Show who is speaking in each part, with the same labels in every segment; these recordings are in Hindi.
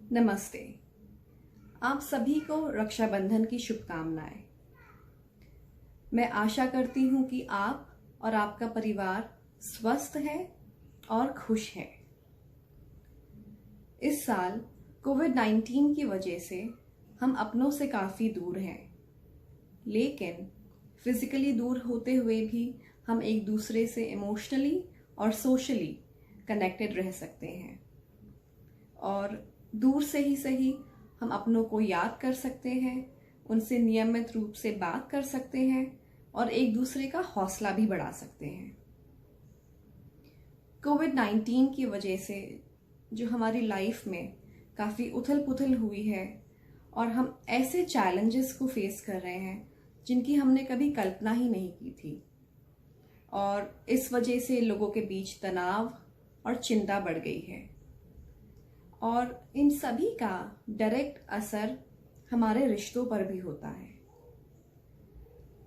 Speaker 1: नमस्ते। आप सभी को रक्षाबंधन की शुभकामनाएं। मैं आशा करती हूं कि आप और आपका परिवार स्वस्थ है और खुश है। इस साल कोविड-19 की वजह से हम अपनों से काफ़ी दूर हैं, लेकिन फिजिकली दूर होते हुए भी हम एक दूसरे से इमोशनली और सोशली कनेक्टेड रह सकते हैं और दूर से ही सही हम अपनों को याद कर सकते हैं, उनसे नियमित रूप से बात कर सकते हैं और एक दूसरे का हौसला भी बढ़ा सकते हैं। कोविड-19 की वजह से जो हमारी लाइफ में काफ़ी उथल पुथल हुई है और हम ऐसे चैलेंजेस को फेस कर रहे हैं जिनकी हमने कभी कल्पना ही नहीं की थी, और इस वजह से लोगों के बीच तनाव और चिंता बढ़ गई है और इन सभी का डायरेक्ट असर हमारे रिश्तों पर भी होता है।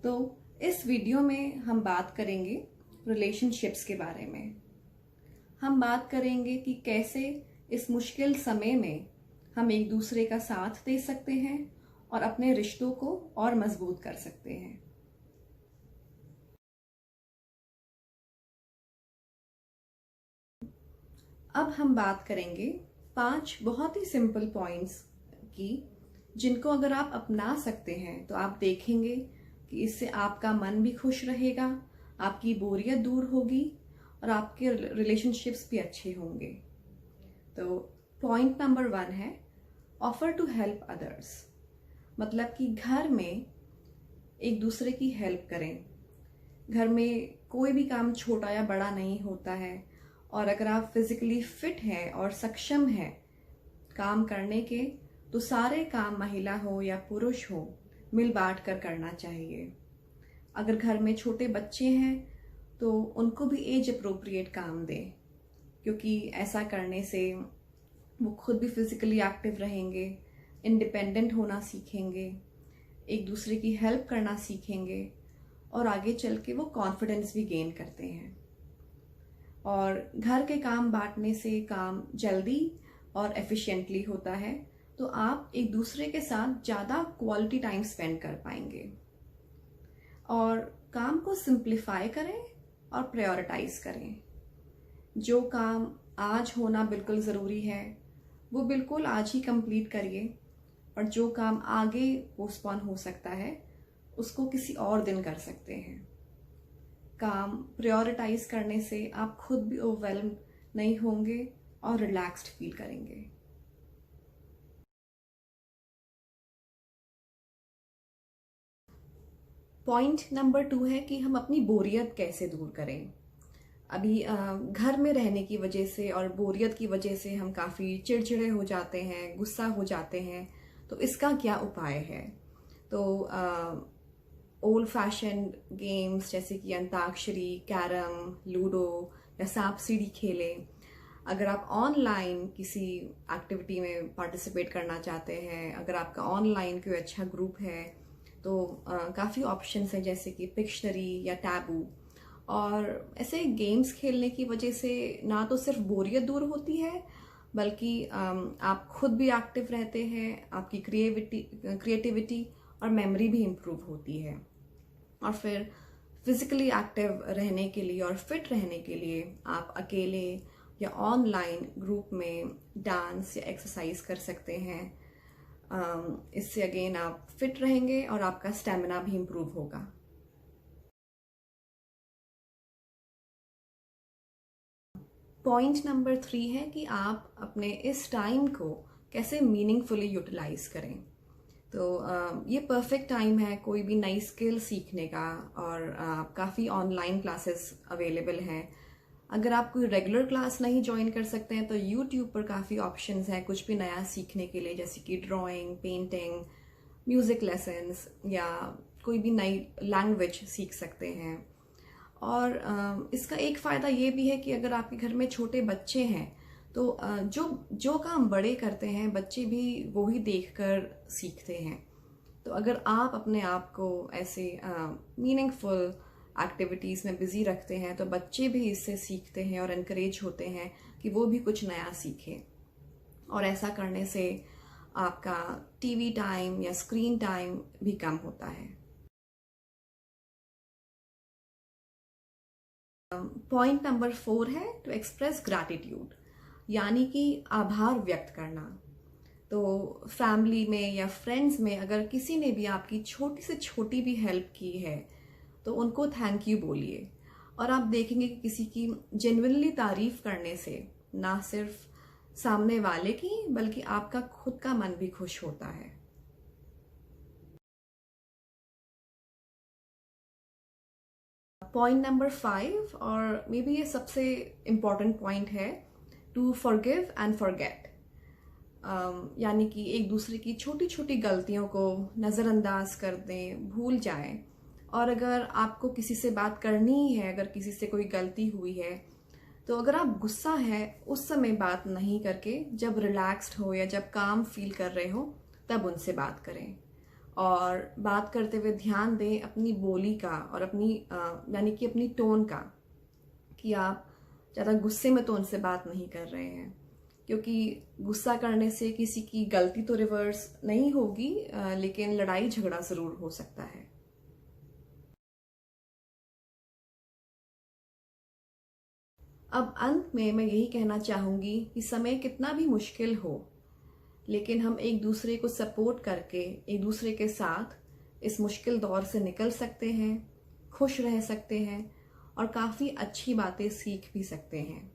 Speaker 1: तो इस वीडियो में हम बात करेंगे रिलेशनशिप्स के बारे में। हम बात करेंगे कि कैसे इस मुश्किल समय में हम एक दूसरे का साथ दे सकते हैं और अपने रिश्तों को और मजबूत कर सकते हैं। अब हम बात करेंगे 5 बहुत ही सिंपल पॉइंट्स की, जिनको अगर आप अपना सकते हैं तो आप देखेंगे कि इससे आपका मन भी खुश रहेगा, आपकी बोरियत दूर होगी और आपके रिलेशनशिप्स भी अच्छे होंगे। तो पॉइंट नंबर 1 है ऑफर टू हेल्प अदर्स। मतलब कि घर में एक दूसरे की हेल्प करें। घर में कोई भी काम छोटा या बड़ा नहीं होता है, और अगर आप फिजिकली फिट हैं और सक्षम हैं काम करने के, तो सारे काम महिला हो या पुरुष हो मिल बांट कर करना चाहिए। अगर घर में छोटे बच्चे हैं तो उनको भी एज अप्रोप्रिएट काम दें, क्योंकि ऐसा करने से वो खुद भी फिजिकली एक्टिव रहेंगे, इंडिपेंडेंट होना सीखेंगे, एक दूसरे की हेल्प करना सीखेंगे और आगे चल के वो कॉन्फिडेंस भी गेन करते हैं। और घर के काम बांटने से काम जल्दी और एफिशिएंटली होता है, तो आप एक दूसरे के साथ ज़्यादा क्वालिटी टाइम स्पेंड कर पाएंगे। और काम को सिंप्लीफाई करें और प्रायोरिटाइज करें। जो काम आज होना बिल्कुल ज़रूरी है वो बिल्कुल आज ही कंप्लीट करिए, और जो काम आगे पोस्टपोन हो सकता है उसको किसी और दिन कर सकते हैं। काम प्रायोरिटाइज करने से आप खुद भी ओवरवेल्म नहीं होंगे और रिलैक्स्ड फील करेंगे। पॉइंट नंबर 2 है कि हम अपनी बोरियत कैसे दूर करें। अभी घर में रहने की वजह से और बोरियत की वजह से हम काफ़ी चिड़चिड़े हो जाते हैं, गुस्सा हो जाते हैं। तो इसका क्या उपाय है? तो ओल्ड फैशन गेम्स जैसे कि अंताक्षरी, कैरम, लूडो या सांप सीढ़ी खेलें। अगर आप ऑनलाइन किसी एक्टिविटी में पार्टिसिपेट करना चाहते हैं, अगर आपका ऑनलाइन कोई अच्छा ग्रुप है, तो काफ़ी ऑप्शंस हैं जैसे कि पिक्शनरी या टैबू। और ऐसे गेम्स खेलने की वजह से ना तो सिर्फ बोरियत दूर होती है, बल्कि आप खुद भी एक्टिव रहते हैं, आपकी क्रिएटिविटी और मेमोरी भी इम्प्रूव होती है। और फिर फिजिकली एक्टिव रहने के लिए और फिट रहने के लिए आप अकेले या ऑनलाइन ग्रुप में डांस या एक्सरसाइज कर सकते हैं। इससे अगेन आप फिट रहेंगे और आपका स्टेमिना भी इम्प्रूव होगा। पॉइंट नंबर 3 है कि आप अपने इस टाइम को कैसे मीनिंगफुली यूटिलाइज करें। तो ये परफेक्ट टाइम है कोई भी नई स्किल सीखने का, और काफ़ी ऑनलाइन क्लासेस अवेलेबल हैं। अगर आप कोई रेगुलर क्लास नहीं ज्वाइन कर सकते हैं तो यूट्यूब पर काफ़ी ऑप्शंस हैं कुछ भी नया सीखने के लिए, जैसे कि ड्राइंग, पेंटिंग, म्यूज़िक लेसन्स या कोई भी नई लैंग्वेज सीख सकते हैं। और इसका एक फ़ायदा ये भी है कि अगर आपके घर में छोटे बच्चे हैं तो जो काम बड़े करते हैं बच्चे भी वो ही देखकर सीखते हैं। तो अगर आप अपने आप को ऐसे मीनिंगफुल एक्टिविटीज़ में बिजी रखते हैं तो बच्चे भी इससे सीखते हैं और इनकरेज होते हैं कि वो भी कुछ नया सीखें। और ऐसा करने से आपका टीवी टाइम या स्क्रीन टाइम भी कम होता है। पॉइंट नंबर 4 है टू एक्सप्रेस ग्रैटिट्यूड, यानी कि आभार व्यक्त करना। तो फैमिली में या फ्रेंड्स में अगर किसी ने भी आपकी छोटी से छोटी भी हेल्प की है तो उनको थैंक यू बोलिए, और आप देखेंगे कि किसी की जेन्युइनली तारीफ करने से ना सिर्फ सामने वाले की बल्कि आपका खुद का मन भी खुश होता है। पॉइंट नंबर 5, और मे बी ये सबसे इम्पॉर्टेंट पॉइंट है, टू फॉरगिव एंड फॉरगेट। यानी कि एक दूसरे की छोटी छोटी गलतियों को नज़रअंदाज कर दें, भूल जाएं। और अगर आपको किसी से बात करनी ही है, अगर किसी से कोई गलती हुई है, तो अगर आप गुस्सा है उस समय बात नहीं करके जब रिलैक्स्ड हो या जब काम फील कर रहे हो तब उनसे बात करें। और बात करते हुए ध्यान दें अपनी बोली का और अपनी यानी कि अपनी टोन का, कि आप ज़्यादा गुस्से में तो उनसे बात नहीं कर रहे हैं, क्योंकि गुस्सा करने से किसी की गलती तो रिवर्स नहीं होगी, लेकिन लड़ाई झगड़ा ज़रूर हो सकता है। अब अंत में मैं यही कहना चाहूँगी कि समय कितना भी मुश्किल हो, लेकिन हम एक दूसरे को सपोर्ट करके एक दूसरे के साथ इस मुश्किल दौर से निकल सकते हैं, खुश रह सकते हैं और काफ़ी अच्छी बातें सीख भी सकते हैं।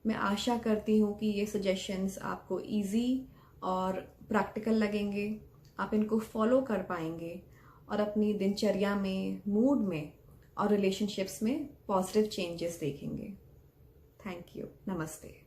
Speaker 1: मैं आशा करती हूँ कि ये सजेशंस आपको इजी और प्रैक्टिकल लगेंगे, आप इनको फॉलो कर पाएंगे और अपनी दिनचर्या में, मूड में और रिलेशनशिप्स में पॉजिटिव चेंजेस देखेंगे। Thank you. नमस्ते।